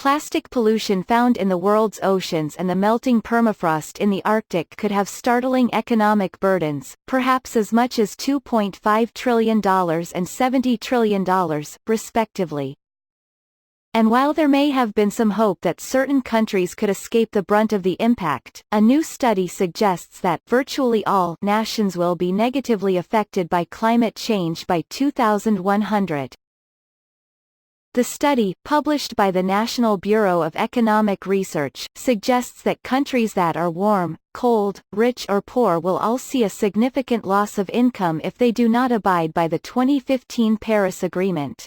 Plastic pollution found in the world's oceans and the melting permafrost in the Arctic could have startling economic burdens, perhaps as much as $2.5 trillion and $70 trillion, respectively. And while there may have been some hope that certain countries could escape the brunt of the impact, a new study suggests that virtually all nations will be negatively affected by climate change by 2100. The study, published by the National Bureau of Economic Research, suggests that countries that are warm, cold, rich or poor will all see a significant loss of income if they do not abide by the 2015 Paris Agreement.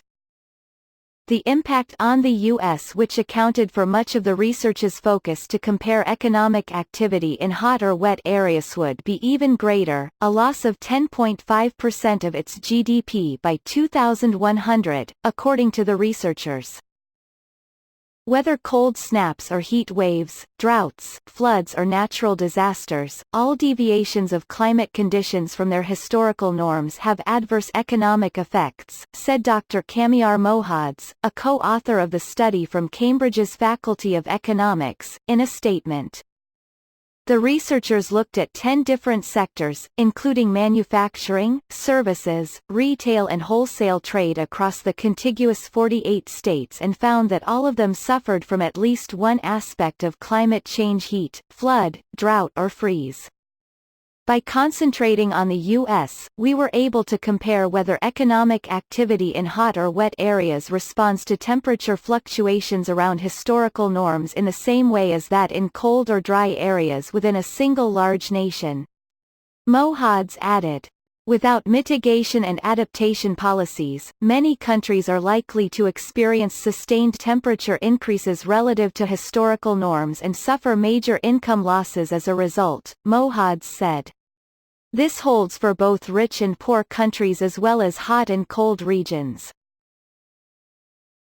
The impact on the U.S., which accounted for much of the research's focus to compare economic activity in hot or wet areas, would be even greater, a loss of 10.5% of its GDP by 2100, according to the researchers. Whether cold snaps or heat waves, droughts, floods or natural disasters, all deviations of climate conditions from their historical norms have adverse economic effects, said Dr. Kamiar Mohads, a co-author of the study from Cambridge's Faculty of Economics, in a statement. The researchers looked at 10 different sectors, including manufacturing, services, retail and wholesale trade across the contiguous 48 states, and found that all of them suffered from at least one aspect of climate change: heat, flood, drought or freeze. By concentrating on the U.S., we were able to compare whether economic activity in hot or wet areas responds to temperature fluctuations around historical norms in the same way as that in cold or dry areas within a single large nation. Mohads added, without mitigation and adaptation policies, many countries are likely to experience sustained temperature increases relative to historical norms and suffer major income losses as a result, Mohads said. This holds for both rich and poor countries as well as hot and cold regions.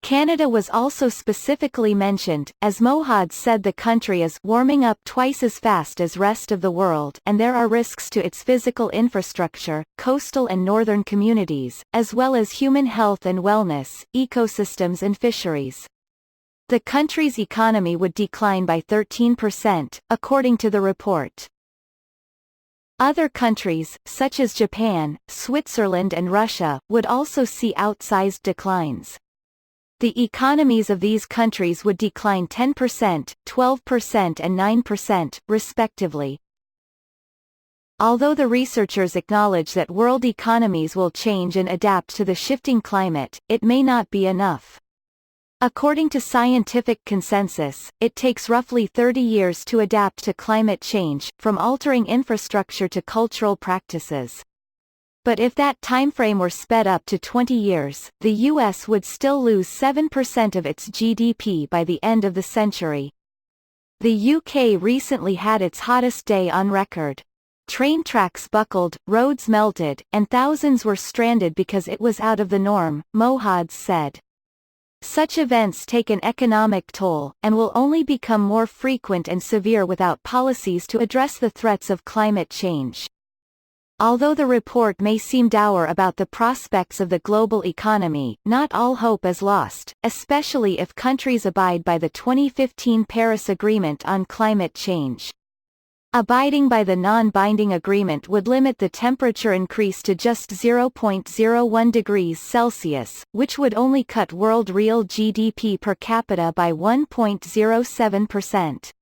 Canada was also specifically mentioned, as Mohads said the country is warming up twice as fast as rest of the world, and there are risks to its physical infrastructure, coastal and northern communities, as well as human health and wellness, ecosystems and fisheries. The country's economy would decline by 13%, according to the report. Other countries, such as Japan, Switzerland and Russia, would also see outsized declines. The economies of these countries would decline 10%, 12% and 9%, respectively. Although the researchers acknowledge that world economies will change and adapt to the shifting climate, it may not be enough. According to scientific consensus, it takes roughly 30 years to adapt to climate change, from altering infrastructure to cultural practices. But if that timeframe were sped up to 20 years, the U.S. would still lose 7% of its GDP by the end of the century. The UK recently had its hottest day on record. Train tracks buckled, roads melted, and thousands were stranded because it was out of the norm, Mohads said. Such events take an economic toll, and will only become more frequent and severe without policies to address the threats of climate change. Although the report may seem dour about the prospects of the global economy, not all hope is lost, especially if countries abide by the 2015 Paris Agreement on climate change. Abiding by the non-binding agreement would limit the temperature increase to just 0.01 degrees Celsius, which would only cut world real GDP per capita by 1.07%.